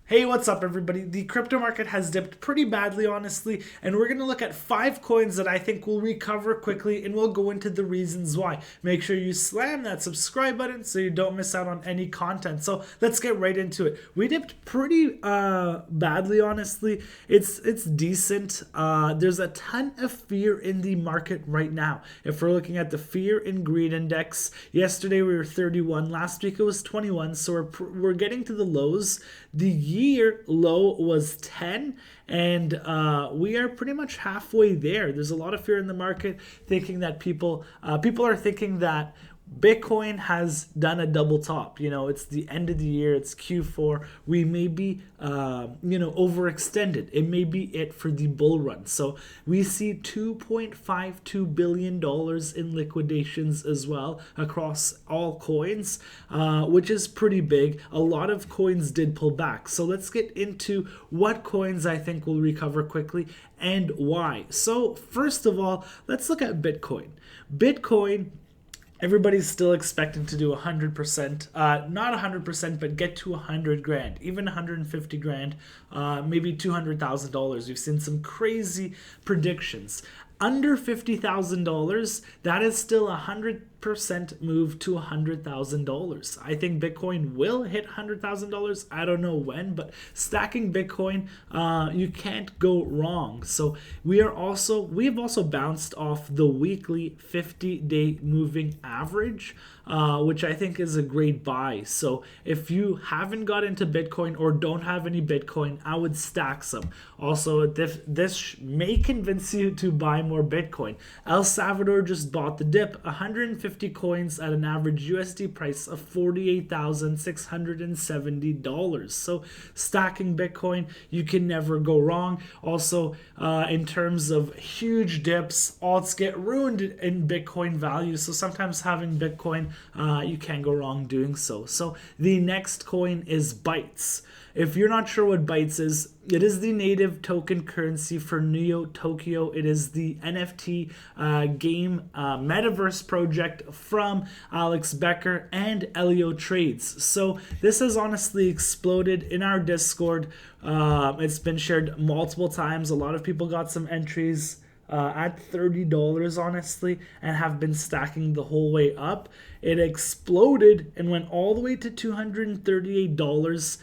Hey, what's up, everybody? The crypto market has dipped pretty badly, honestly, and we're going to look at 5 coins that I think will recover quickly, and we'll go into the reasons why. Make sure you slam that subscribe button so you don't miss out on any content. So let's get right into it. We dipped pretty badly, honestly. It's decent. There's a ton of fear in the market right now. If we're looking at the fear and greed index, yesterday we were 31, last week it was 21, so we're getting to the lows. The year low was 10, and we are pretty much halfway there. There's a lot of fear in the market, thinking that people are thinking that Bitcoin has done a double top. It's the end of the year. It's Q4. We may be, overextended. It may be it for the bull run. So we see $2.52 billion in liquidations as well across all coins, which is pretty big. A lot of coins did pull back. So let's get into what coins I think will recover quickly and why. So first of all, let's look at Bitcoin. Bitcoin, everybody's still expecting to do 100%, not 100%, but get to 100 grand, even 150 grand, maybe $200,000. We've seen some crazy predictions. Under $50,000, that is still 100% move to $100,000. I think Bitcoin will hit $100,000. I don't know when, but stacking Bitcoin, you can't go wrong. So we have also bounced off the weekly 50-day moving average, which I think is a great buy. So if you haven't got into Bitcoin or don't have any Bitcoin, I would stack some. Also, this may convince you to buy more Bitcoin. El Salvador just bought the dip, 150 coins at an average USD price of $48,670. So stacking Bitcoin, you can never go wrong. Also, in terms of huge dips, alts get ruined in Bitcoin value. So sometimes having Bitcoin, you can't go wrong doing so. So the next coin is Bytes. If you're not sure what Bytes is, it is the native token currency for Neo Tokyo. It is the NFT game metaverse project from Alex Becker and Elio Trades. So this has honestly exploded in our Discord. It's been shared multiple times. A lot of people got some entries at $30, honestly, and have been stacking the whole way up. It exploded and went all the way to $238.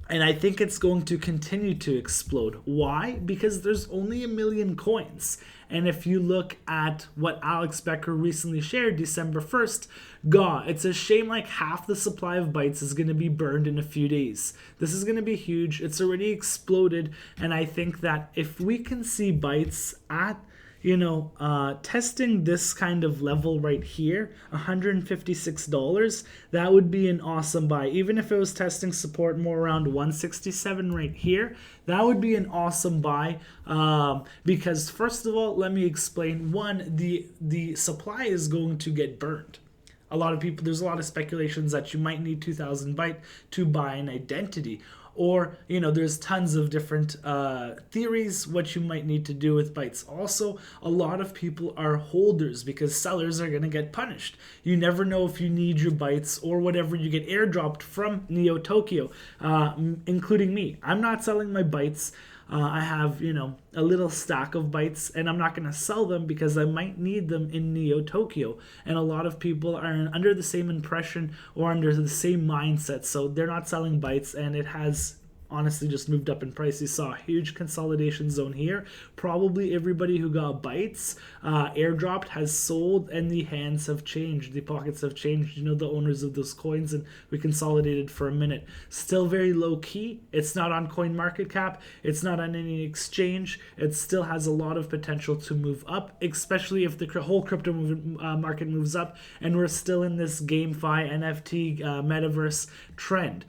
And I think it's going to continue to explode. Why? Because there's only 1 million coins. And if you look at what Alex Becker recently shared December 1st, it's a shame like half the supply of Bytes is going to be burned in a few days. This is going to be huge. It's already exploded. And I think that if we can see Bytes at testing this kind of level right here, $156, that would be an awesome buy. Even if it was testing support more around 167 right here, that would be an awesome buy. Because first of all, let me explain. One, the supply is going to get burned. There's a lot of speculations that you might need 2,000 byte to buy an identity. Or, there's tons of different theories what you might need to do with Bytes. Also, a lot of people are holders because sellers are going to get punished. You never know if you need your Bytes or whatever you get airdropped from Neo Tokyo, including me. I'm not selling my Bytes. I have, a little stack of Bytes, and I'm not going to sell them because I might need them in Neo Tokyo. And a lot of people are under the same impression or under the same mindset, so they're not selling Bytes, and it has honestly just moved up in price. You saw a huge consolidation zone here. Probably everybody who got Bytes airdropped has sold, and the hands have changed. The pockets have changed. The owners of those coins, and we consolidated for a minute. Still very low key. It's not on CoinMarketCap. It's not on any exchange. It still has a lot of potential to move up, especially if the whole crypto market moves up, and we're still in this GameFi NFT metaverse trend.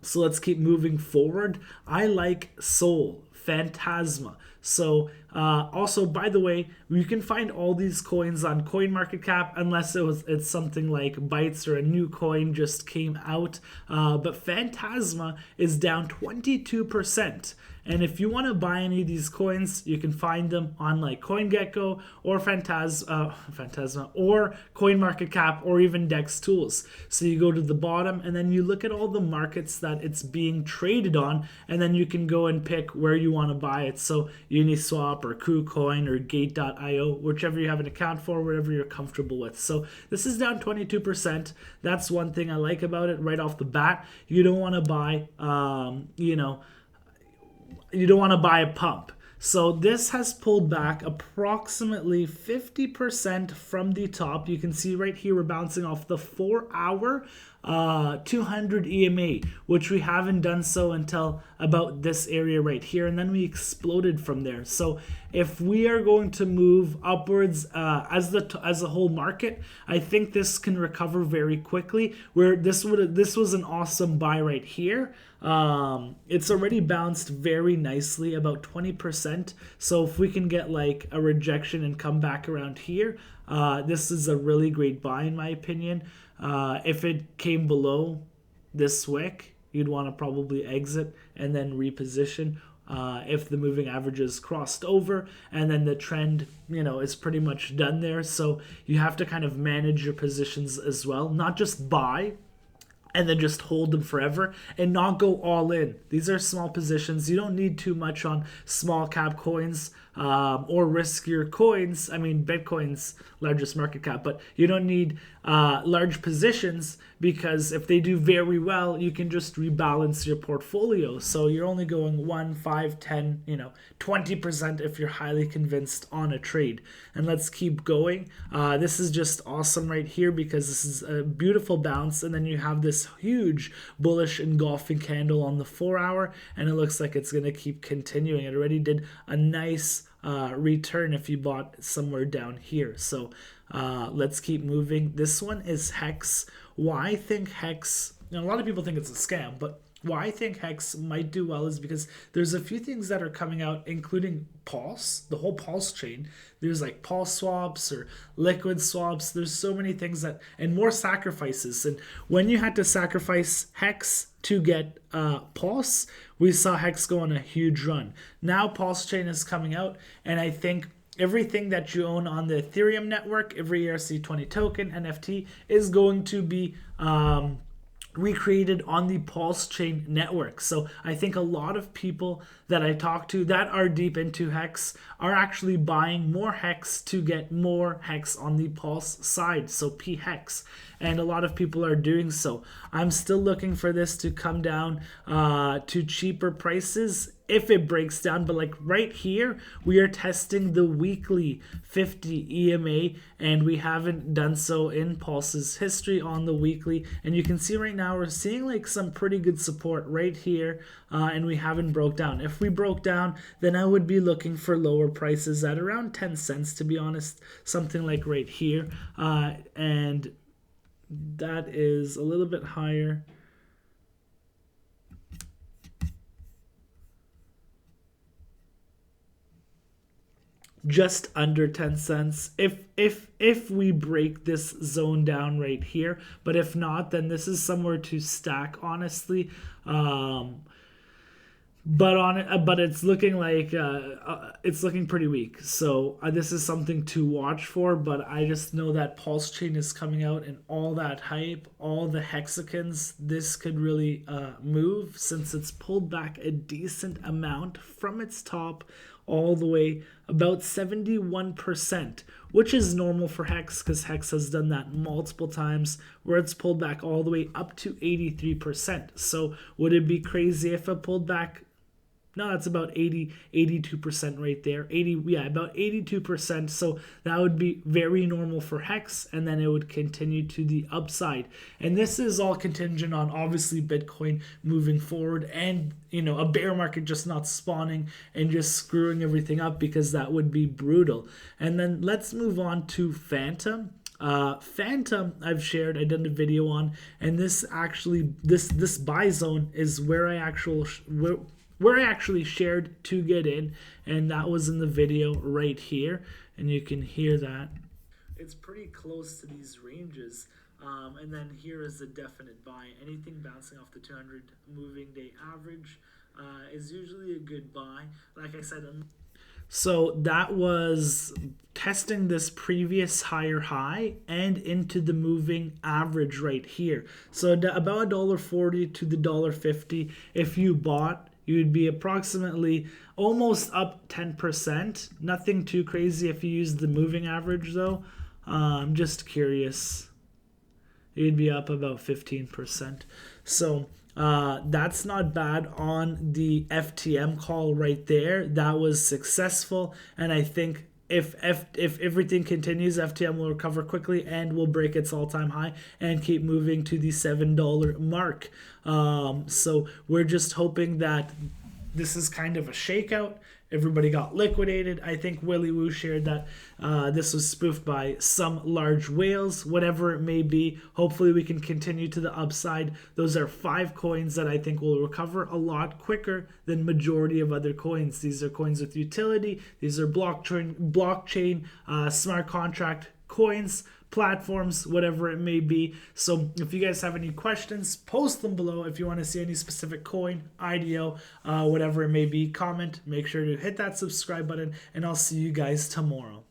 So let's keep moving forward. I like Sol. Phantasma. So also, by the way, you can find all these coins on CoinMarketCap unless it's something like Bytes or a new coin just came out. But Phantasma is down 22%. And if you want to buy any of these coins, you can find them on like CoinGecko or Phantasma or CoinMarketCap or even Dex Tools. So you go to the bottom and then you look at all the markets that it's being traded on, and then you can go and pick where you want to buy it. So Uniswap or KuCoin or Gate.io, whichever you have an account for, whatever you're comfortable with. So this is down 22%. That's one thing I like about it right off the bat. You don't want to buy, you don't want to buy a pump. So this has pulled back approximately 50% from the top. You can see right here we're bouncing off the 4-hour 200 EMA, which we haven't done so until about this area right here, and then we exploded from there. So if we are going to move upwards as a whole market, I think this can recover very quickly. Where this was an awesome buy right here. It's already bounced very nicely, about 20%. So if we can get like a rejection and come back around here, this is a really great buy in my opinion. If it came below this wick, you'd want to probably exit and then reposition. If the moving averages crossed over, and then the trend, is pretty much done there. So you have to kind of manage your positions as well, not just buy and then just hold them forever and not go all in. These are small positions. You don't need too much on small cap coins or riskier coins. I mean, Bitcoin's largest market cap, but you don't need large positions, because if they do very well, you can just rebalance your portfolio. So you're only going 1, 5, 10, 20% if you're highly convinced on a trade. And let's keep going. This is just awesome right here, because this is a beautiful bounce, and then you have this huge bullish engulfing candle on the 4-hour, and it looks like it's going to keep continuing. It already did a nice return if you bought somewhere down here. So let's keep moving. This one is Hex. Why I think Hex, a lot of people think it's a scam, but why I think Hex might do well is because there's a few things that are coming out, including Pulse, the whole Pulse chain. There's like Pulse swaps or liquid swaps. There's so many things and more sacrifices. And when you had to sacrifice Hex to get Pulse, we saw Hex go on a huge run. Now Pulse chain is coming out, and I think everything that you own on the Ethereum network, every ERC20 token, NFT, is going to be recreated on the Pulse chain network. So I think a lot of people that I talk to that are deep into Hex are actually buying more Hex to get more Hex on the Pulse side, so P-Hex. And a lot of people are doing so. I'm still looking for this to come down to cheaper prices if it breaks down, but like right here, we are testing the weekly 50 EMA, and we haven't done so in Pulse's history on the weekly. And you can see right now we're seeing like some pretty good support right here, and we haven't broke down. If we broke down, then I would be looking for lower prices at around 10 cents, to be honest, something like right here, and that is a little bit higher. Just under 10 cents if we break this zone down right here. But if not, then this is somewhere to stack, honestly. But it's looking like it's looking pretty weak. So this is something to watch for. But I just know that Pulse chain is coming out, and all that hype, all the hexagons, this could really move, since it's pulled back a decent amount from its top all the way about 71%, which is normal for Hex, because Hex has done that multiple times, where it's pulled back all the way up to 83%. So would it be crazy if it pulled back? No, that's about 82% right there. About 82%. So that would be very normal for Hex, and then it would continue to the upside. And this is all contingent on obviously Bitcoin moving forward, and a bear market just not spawning and just screwing everything up, because that would be brutal. And then let's move on to Phantom. Phantom I've shared, I done a video on, and this buy zone is where where I actually shared to get in, and that was in the video right here, and you can hear that. It's pretty close to these ranges. And then here is a definite buy. Anything bouncing off the 200 moving day average is usually a good buy. Like I said, so that was testing this previous higher high and into the moving average right here. So about $1.40 to the $1.50. If you bought, you would be approximately almost up 10%. Nothing too crazy if you use the moving average though. I'm just curious. You'd be up about 15%. So that's not bad on the FTM call right there. That was successful, and I think if everything continues, FTM will recover quickly and will break its all-time high and keep moving to the $7 mark. So we're just hoping that this is kind of a shakeout. Everybody got liquidated. I think Willy Woo shared that this was spoofed by some large whales, whatever it may be. Hopefully we can continue to the upside. Those are 5 coins that I think will recover a lot quicker than majority of other coins. These are coins with utility. These are blockchain smart contract coins, platforms, whatever it may be. So if you guys have any questions, post them below. If you want to see any specific coin, IDO, whatever it may be, comment. Make sure to hit that subscribe button, and I'll see you guys tomorrow.